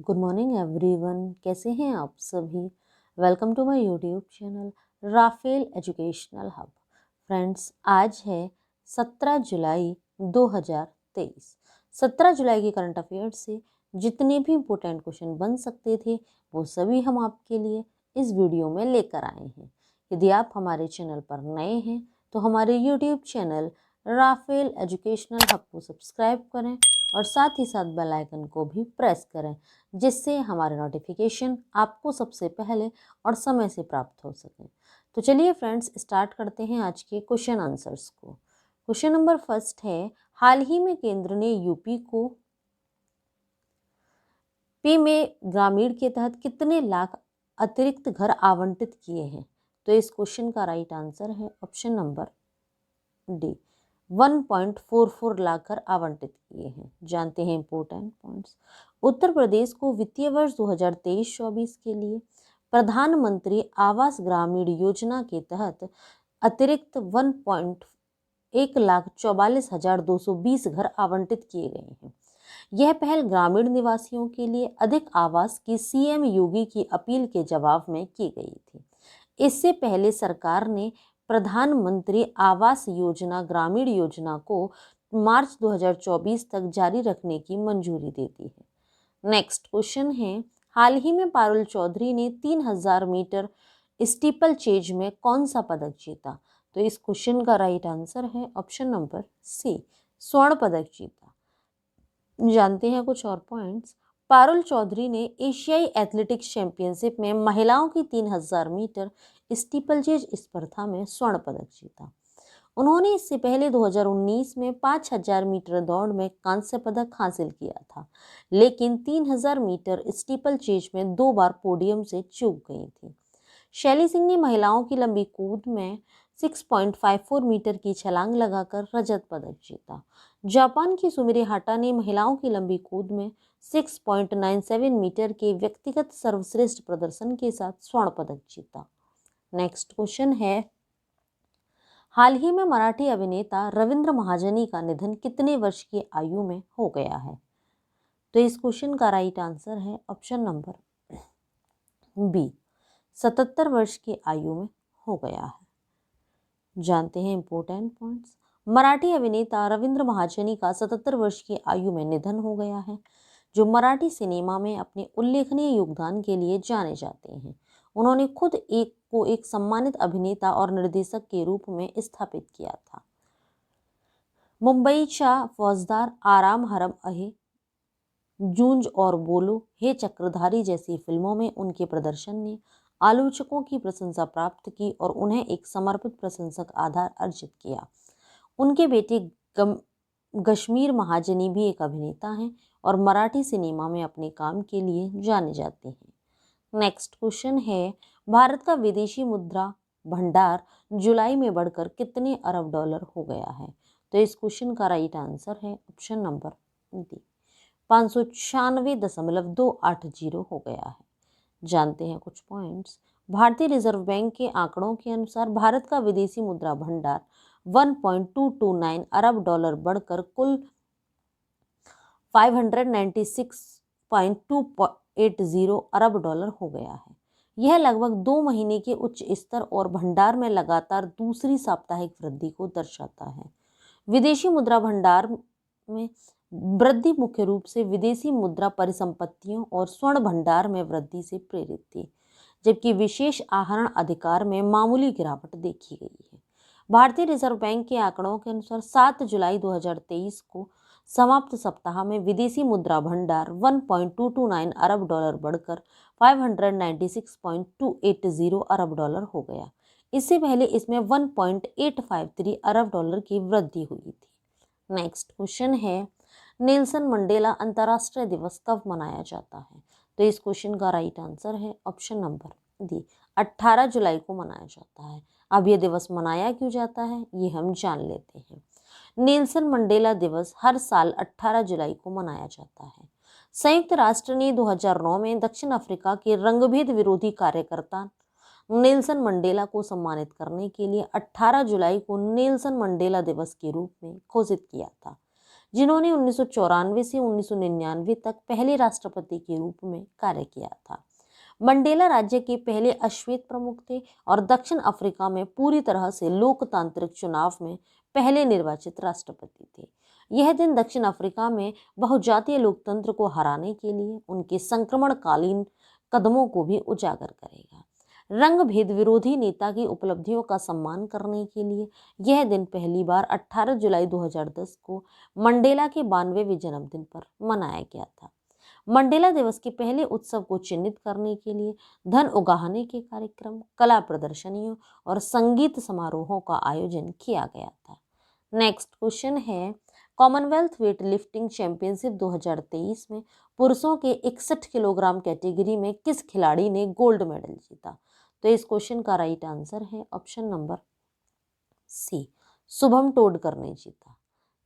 Good morning everyone, कैसे हैं आप सभी। Welcome to my YouTube channel Rafael Educational Hub. Friends, आज है 17 जुलाई 2023। 17 जुलाई के करंट अफेयर्स से जितने भी इम्पोर्टेंट क्वेश्चन बन सकते थे वो सभी हम आपके लिए इस वीडियो में लेकर आए हैं। यदि आप हमारे चैनल पर नए हैं तो हमारे YouTube channel Rafael Educational Hub को सब्सक्राइब करें और साथ ही साथ बेल आइकन को भी प्रेस करें, जिससे हमारे नोटिफिकेशन आपको सबसे पहले और समय से प्राप्त हो सके। तो चलिए फ्रेंड्स, स्टार्ट करते हैं आज के क्वेश्चन आंसर्स को। क्वेश्चन नंबर फर्स्ट है, हाल ही में केंद्र ने यूपी को पीएम ग्रामीण के तहत कितने लाख अतिरिक्त घर आवंटित किए हैं। तो इस क्वेश्चन का राइट आंसर है ऑप्शन नंबर डी, 1.44 लाख घर आवंटित किए हैं। जानते हैं इंपोर्टेंट पॉइंट्स। उत्तर प्रदेश को वित्तीय वर्ष 2023-24 के लिए प्रधानमंत्री आवास ग्रामीण योजना के तहत अतिरिक्त 1,44,220 घर आवंटित किए गए हैं। यह पहल ग्रामीण निवासियों के लिए अधिक आवास की सीएम योगी की अपील के जवाब में की गई थी। इससे पहले सरकार ने प्रधानमंत्री आवास योजना ग्रामीण योजना को मार्च 2024 तक जारी रखने की मंजूरी दे दी है। नेक्स्ट क्वेश्चन है, हाल ही में पारुल चौधरी ने 3000 मीटर स्टीपल चेज में कौन सा पदक जीता। तो इस क्वेश्चन का राइट आंसर है ऑप्शन नंबर सी, स्वर्ण पदक जीता। जानते हैं कुछ और पॉइंट्स। पारुल चौधरी ने एशियाई एथलेटिक्स चैंपियनशिप में महिलाओं की 3000 मीटर स्टीपलचेज स्पर्धा में स्वर्ण पदक जीता। उन्होंने इससे पहले 2019 में 5000 मीटर दौड़ में कांस्य पदक हासिल किया था, लेकिन 3000 मीटर स्टीपलचेज में 2 बार पोडियम से चूक गई थी। शैली सिंह ने महिलाओं की लंबी कूद में 6.54 मीटर की छलांग लगाकर रजत पदक जीता। जापान की सुमिरी हाटा ने महिलाओं की लंबी कूद में 6.97 मीटर के व्यक्तिगत सर्वश्रेष्ठ प्रदर्शन के साथ स्वर्ण पदक जीता। नेक्स्ट क्वेश्चन है, हाल ही में मराठी अभिनेता रविंद्र महाजनी का निधन कितने वर्ष की आयु में हो गया है। तो इस क्वेश्चन का राइट आंसर है ऑप्शन नंबर बी, 77 वर्ष की आयु में हो गया है। जानते हैं इंपोर्टेंट पॉइंट्स। मराठी अभिनेता रविंद्र महाजनी का 77 वर्ष की आयु में निधन हो गया है, जो मराठी सिनेमा में अपने उल्लेखनीय योगदान के लिए जाने जाते हैं। उन्होंने खुद एक सम्मानित अभिनेता और निर्देशक के रूप में स्थापित किया था। मुंबईच्या फौजदार, आराम हरम आहे, जूंज और बोलो, हे चक्रधारी जैसी फिल्मों में उनके प्रदर्शन ने आलोचकों की प्रशंसा प्राप्त की और उन्हें एक समर्पित प्रशंसक आधार अर्जित किया। उनके बेटे कश्मीर महाजनी भी एक अभिनेता हैं और मराठी सिनेमा में अपने काम के लिए जाने जाते हैं। नेक्स्ट क्वेश्चन है, भारत का विदेशी मुद्रा भंडार जुलाई में बढ़कर कितने अरब डॉलर हो गया है। तो इस क्वेश्चन का राइट आंसर है ऑप्शन नंबर डी, 596.280 हो गया है। जानते हैं कुछ पॉइंट्स। भारतीय रिजर्व बैंक के आंकड़ों के अनुसार भारत का विदेशी मुद्रा भंडार 1.229 अरब डॉलर बढ़कर कुल 596.280 अरब डॉलर हो गया है। यह लगभग 2 महीने के उच्च स्तर और भंडार में लगातार दूसरी साप्ताहिक वृद्धि को दर्शाता है। विदेशी मुद्रा भंडार में वृद्धि मुख्य रूप से विदेशी मुद्रा परिसंपत्तियों और स्वर्ण भंडार में वृद्धि से प्रेरित थी, जबकि विशेष आहरण अधिकार में मामूली गिरावट देखी गई है। भारतीय रिजर्व बैंक के आंकड़ों के अनुसार 7 जुलाई 2023 को समाप्त सप्ताह में विदेशी मुद्रा भंडार 1.229 अरब डॉलर बढ़कर 596.280 अरब डॉलर हो गया। इससे पहले इसमें 1.853 अरब डॉलर की वृद्धि हुई थी। नेक्स्ट क्वेश्चन है, नेल्सन मंडेला अंतर्राष्ट्रीय दिवस कब मनाया जाता है। तो इस क्वेश्चन का राइट आंसर है ऑप्शन नंबर डी, 18 जुलाई को मनाया जाता है। अब यह दिवस मनाया क्यों जाता है ये हम जान लेते हैं। नेल्सन मंडेला दिवस हर साल 18 जुलाई को मनाया जाता है। संयुक्त राष्ट्र ने 2009 में दक्षिण अफ्रीका के रंगभेद विरोधी कार्यकर्ता नेल्सन मंडेला को सम्मानित करने के लिए 18 जुलाई को नेल्सन मंडेला दिवस के रूप में घोषित किया था। जिन्होंने 1994 से 1999 तक पहले राष्ट्रपति के रूप में कार्य किया था। मंडेला राज्य के पहले अश्वेत प्रमुख थे और दक्षिण अफ्रीका में पूरी तरह से लोकतांत्रिक चुनाव में पहले निर्वाचित राष्ट्रपति थे। यह दिन दक्षिण अफ्रीका में बहुजातीय लोकतंत्र को हराने के लिए उनके संक्रमणकालीन कदमों को भी उजागर करेगा। रंग भेद विरोधी नेता की उपलब्धियों का सम्मान करने के लिए यह दिन पहली बार 18 जुलाई 2010 को मंडेला के 92वें जन्मदिन पर मनाया गया था। मंडेला दिवस के पहले उत्सव को चिन्हित करने के लिए धन उगाहने के कार्यक्रम, कला प्रदर्शनियों और संगीत समारोहों का आयोजन किया गया था। नेक्स्ट क्वेश्चन है, कॉमनवेल्थ वेट लिफ्टिंग चैंपियनशिप 2023 में पुरुषों के 61 किलोग्राम कैटेगरी में किस खिलाड़ी ने गोल्ड मेडल जीता? तो इस क्वेश्चन का राइट आंसर है ऑप्शन नंबर सी, शुभम टोडकर ने जीता।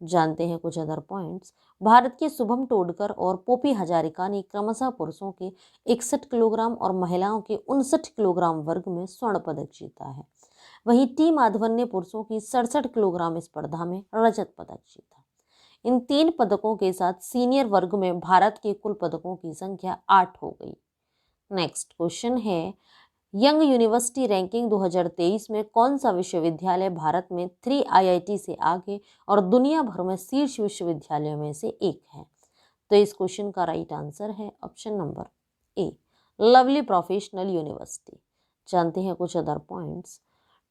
जानते हैं कुछ अदर पॉइंट्स। भारत के शुभम टोडकर और पोपी हजारिका ने क्रमशः पुरुषों के 61 किलोग्राम और महिलाओं के 59 किलोग्राम वर्ग में स्वर्ण पदक जीता है। वहीं टी माधवन ने पुरुषों की 67 किलोग्राम स्पर्धा में रजत पदक जीता। इन 3 पदकों के साथ सीनियर वर्ग में भारत के कुल पदकों की संख्या 8 हो गई। नेक्स्ट क्वेश्चन है, यंग यूनिवर्सिटी रैंकिंग 2023 में कौन सा विश्वविद्यालय भारत में 3 IIT से आगे और दुनिया भर में शीर्ष विश्वविद्यालयों में से एक है? तो इस क्वेश्चन का राइट आंसर है option number A, Lovely Professional University. जानते हैं कुछ other points.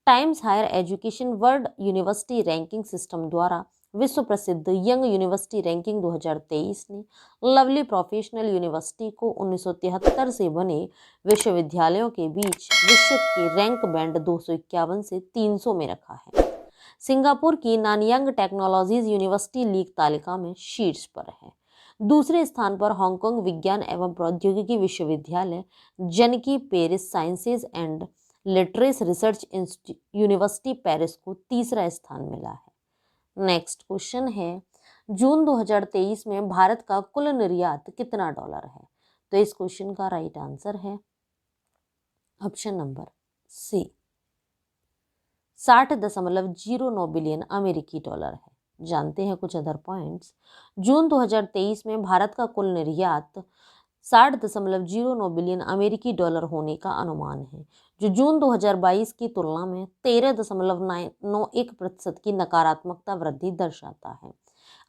Times Higher Education World University ranking system द्वारा विश्व प्रसिद्ध यंग यूनिवर्सिटी रैंकिंग 2023 ने लवली प्रोफेशनल यूनिवर्सिटी को 1973 से बने विश्वविद्यालयों के बीच विश्व के रैंक बैंड 251 से 300 में रखा है। सिंगापुर की नानयांग टेक्नोलॉजीज यूनिवर्सिटी लीग तालिका में शीर्ष पर है। दूसरे स्थान पर हांगकांग विज्ञान एवं प्रौद्योगिकी विश्वविद्यालय जनकी Paris Sciences and Lettres Research University Paris को तीसरा स्थान मिला है। नेक्स्ट क्वेश्चन है, जून 2023 में भारत का कुल निर्यात कितना डॉलर है? तो इस क्वेश्चन का राइट आंसर है ऑप्शन नंबर सी, 60.09 बिलियन अमेरिकी डॉलर है। जानते हैं कुछ अदर पॉइंट्स। जून 2023 में भारत का कुल निर्यात 60.09 बिलियन अमेरिकी डॉलर होने का अनुमान है, जो जून 2022 की तुलना में 13.91% की नकारात्मकता वृद्धि दर्शाता है।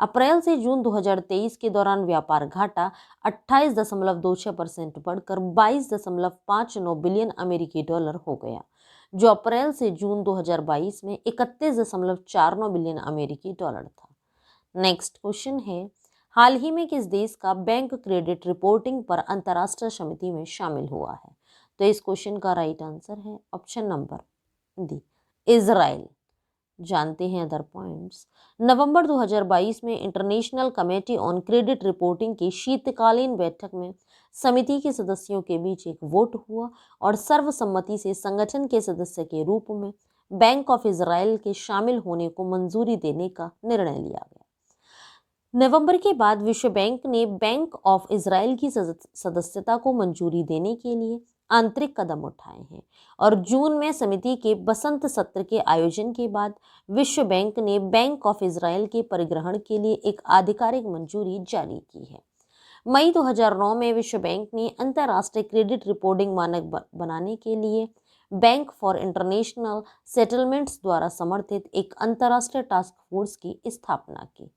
अप्रैल से जून 2023 के दौरान व्यापार घाटा 28.26% बढ़कर 22.59 बिलियन अमेरिकी डॉलर हो गया, जो अप्रैल से जून 2022 में 31.49 बिलियन अमेरिकी डॉलर था। नेक्स्ट क्वेश्चन है, हाल ही में किस देश का बैंक क्रेडिट रिपोर्टिंग पर अंतर्राष्ट्रीय समिति में शामिल हुआ है? तो इस क्वेश्चन का राइट आंसर है ऑप्शन नंबर डी, इजराइल। जानते हैं अदर पॉइंट्स। नवंबर 2022 में international committee on credit reporting की शीतकालीन बैठक में समिति के सदस्यों के बीच एक वोट हुआ और सर्वसम्मति से संगठन के सदस्य के रूप में बैंक ऑफ इजराइल के शामिल होने को मंजूरी देने का निर्णय लिया गया। नवंबर के बाद विश्व बैंक ने बैंक ऑफ इजराइल की सदस्यता को मंजूरी देने के लिए आंतरिक कदम उठाए हैं और जून में समिति के बसंत सत्र के आयोजन के बाद विश्व बैंक ने बैंक ऑफ इजराइल के परिग्रहण के लिए एक आधिकारिक मंजूरी जारी की है। मई 2009 में विश्व बैंक ने अंतर्राष्ट्रीय क्रेडिट रिपोर्टिंग मानक बनाने के लिए बैंक फॉर इंटरनेशनल सेटलमेंट्स द्वारा समर्थित एक अंतर्राष्ट्रीय टास्क फोर्स की स्थापना की।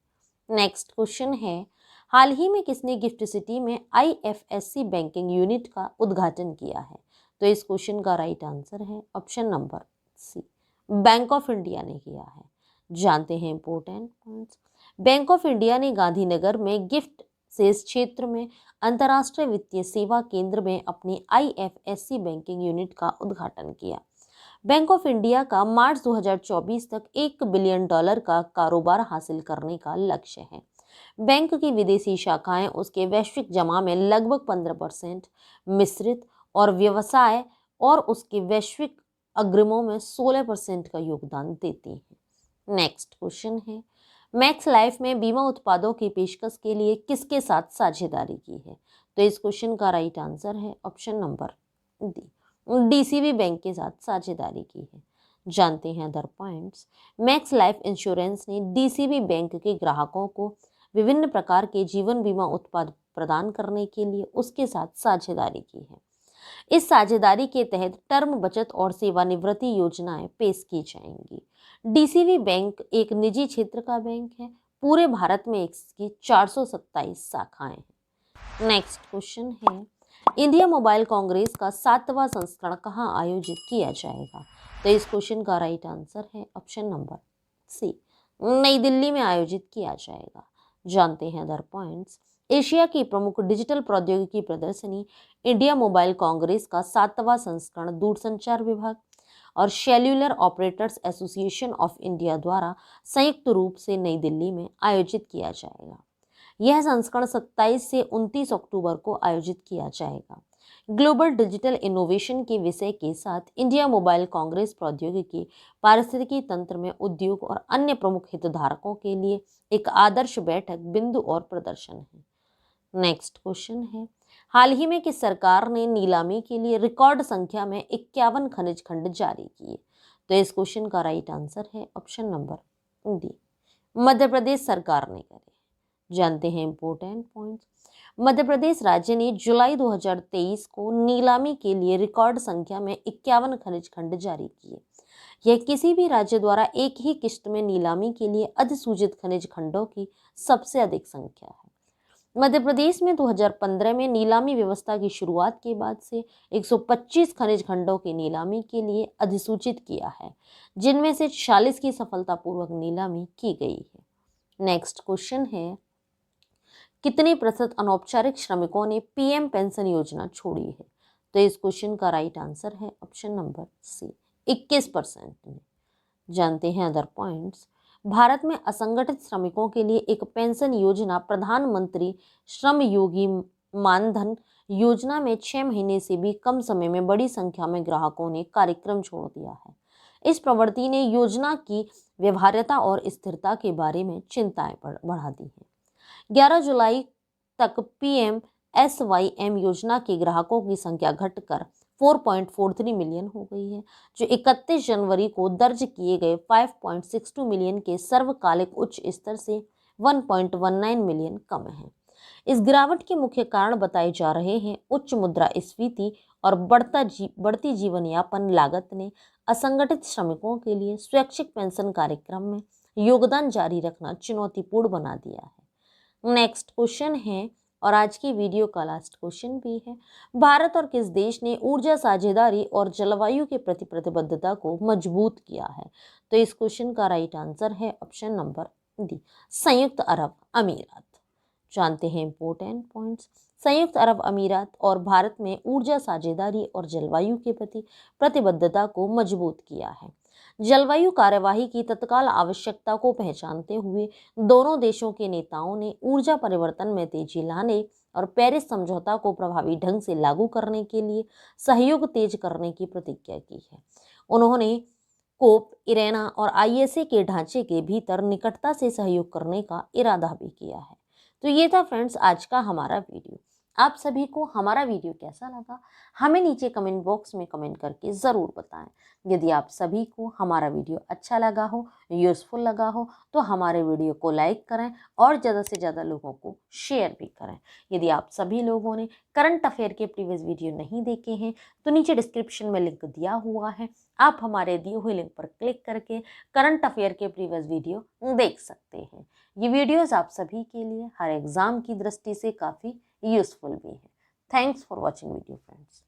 नेक्स्ट क्वेश्चन है, हाल ही में किसने गिफ्ट सिटी में IFSC बैंकिंग यूनिट का उद्घाटन किया है? तो इस क्वेश्चन का राइट आंसर है option number C, Bank of India ने किया है। जानते हैं important points. Bank of India ने गांधीनगर में गिफ्ट सेल्स क्षेत्र में अंतर्राष्ट्रीय वित्तीय सेवा केंद्र में अपनी IFSC बैंकिंग यूनिट का उद्घाटन किया। बैंक ऑफ इंडिया का मार्च 2024 तक $1 बिलियन का कारोबार हासिल करने का लक्ष्य है। बैंक की विदेशी शाखाएं उसके वैश्विक जमा में लगभग 15% मिश्रित और व्यवसाय और उसके वैश्विक अग्रिमों में 16% का योगदान देती हैं। नेक्स्ट क्वेश्चन है, मैक्स लाइफ में बीमा उत्पादों की पेशकश के लिए किसके साथ साझेदारी की है? तो इस क्वेश्चन का राइट आंसर है option number D, DCB bank के साथ साझेदारी की है। जानते हैं other points. Max life insurance ने DCB बैंक के ग्राहकों को विभिन्न प्रकार के जीवन बीमा उत्पाद प्रदान करने के लिए उसके साथ साझेदारी की है। इस साझेदारी के तहत टर्म बचत और सेवानिवृत्ति योजनाएं पेश की जाएंगी। डीसीबी बैंक एक निजी क्षेत्र का बैंक है। पूरे भारत में इसकी 427 शाखाएं हैं। नेक्स्ट क्वेश्चन है, इंडिया मोबाइल कांग्रेस का 7वां संस्करण कहाँ आयोजित किया जाएगा? तो इस क्वेश्चन का राइट आंसर है ऑप्शन नंबर सी, नई दिल्ली में आयोजित किया जाएगा। जानते हैं अदर पॉइंट्स। एशिया की प्रमुख डिजिटल प्रौद्योगिकी प्रदर्शनी इंडिया मोबाइल कांग्रेस का 7वां संस्करण दूरसंचार विभाग और cellular operators association of India द्वारा संयुक्त रूप से नई दिल्ली में आयोजित किया जाएगा। यह संस्करण 27 से 29 अक्टूबर को आयोजित किया जाएगा। ग्लोबल डिजिटल इनोवेशन के विषय के साथ इंडिया मोबाइल कांग्रेस प्रौद्योगिकी, पारिस्थितिकी तंत्र में उद्योग और अन्य प्रमुख हितधारकों के लिए एक आदर्श बैठक बिंदु और प्रदर्शन है। नेक्स्ट क्वेश्चन है, हाल ही में किस सरकार ने नीलामी के लिए रिकॉर्ड संख्या में 51 खनिज खंड जारी किए? तो इस क्वेश्चन का राइट आंसर है option number D, Madhya Pradesh सरकार ने करे। जानते हैं इंपॉर्टेंट पॉइंट्स। मध्य प्रदेश राज्य ने जुलाई 2023 को नीलामी के लिए रिकॉर्ड संख्या में 51 खनिज खंड जारी किए। यह किसी भी राज्य द्वारा एक ही किस्त में नीलामी के लिए अधिसूचित खनिज खंडों की सबसे अधिक संख्या है। मध्य प्रदेश में 2015 में नीलामी व्यवस्था की शुरुआत के बाद से 125 खनिज खंडों की नीलामी के लिए अधिसूचित किया है, जिनमें से 40 की सफलतापूर्वक नीलामी की गई है। नेक्स्ट क्वेश्चन है, कितने प्रतिशत अनौपचारिक श्रमिकों ने पीएम पेंशन योजना छोड़ी है? तो इस क्वेश्चन का राइट आंसर है ऑप्शन नंबर सी, 21% ने। जानते हैं अदर पॉइंट्स। भारत में असंगठित श्रमिकों के लिए एक पेंशन योजना प्रधानमंत्री श्रम योगी मानधन योजना में 6 महीने से भी कम समय में बड़ी संख्या में ग्राहकों ने कार्यक्रम छोड़ दिया है। इस प्रवृत्ति ने योजना की व्यवहार्यता और स्थिरता के बारे में चिंताएं बढ़ा दी हैं। 11 जुलाई तक PMSYM योजना के ग्राहकों की संख्या घटकर 4.43 मिलियन हो गई है, जो 31 जनवरी को दर्ज किए गए 5.62 मिलियन के सर्वकालिक उच्च स्तर से 1.19 मिलियन कम है। इस गिरावट के मुख्य कारण बताए जा रहे हैं उच्च मुद्रास्फीति और बढ़ती जीवन यापन लागत ने असंगठित श्रमिकों के लिए स्वैच्छिक पेंशन कार्यक्रम में योगदान जारी रखना चुनौतीपूर्ण बना दिया है। नेक्स्ट क्वेश्चन है, और आज की वीडियो का लास्ट क्वेश्चन भी है, भारत और किस देश ने ऊर्जा साझेदारी और जलवायु के प्रति प्रतिबद्धता को मजबूत किया है? तो इस क्वेश्चन का राइट आंसर है ऑप्शन नंबर डी, संयुक्त अरब अमीरात। जानते हैं इंपॉर्टेंट पॉइंट्स। संयुक्त अरब अमीरात और भारत में ऊर्जा साझेदारी और जलवायु के प्रति प्रतिबद्धता को मजबूत किया है। जलवायु कार्यवाही की तत्काल आवश्यकता को पहचानते हुए दोनों देशों के नेताओं ने ऊर्जा परिवर्तन में तेजी लाने और पेरिस समझौता को प्रभावी ढंग से लागू करने के लिए सहयोग तेज करने की प्रतिज्ञा की है। उन्होंने कोप, इरेना और ISA के ढांचे के भीतर निकटता से सहयोग करने का इरादा भी किया है। तो ये था फ्रेंड्स आज का हमारा वीडियो। आप सभी को हमारा वीडियो कैसा लगा हमें नीचे कमेंट बॉक्स में कमेंट करके ज़रूर बताएं। यदि आप सभी को हमारा वीडियो अच्छा लगा हो, यूज़फुल लगा हो, तो हमारे वीडियो को लाइक करें और ज़्यादा से ज़्यादा लोगों को शेयर भी करें। यदि आप सभी लोगों ने करंट अफेयर के प्रीवियस वीडियो नहीं देखे हैं तो नीचे डिस्क्रिप्शन में लिंक दिया हुआ है, आप हमारे दिए हुए लिंक पर क्लिक करके करंट अफेयर के प्रीवियस वीडियो देख सकते हैं। ये वीडियोज़ आप सभी के लिए हर एग्ज़ाम की दृष्टि से काफ़ी यूज़फुल भी है। Thanks for watching video friends.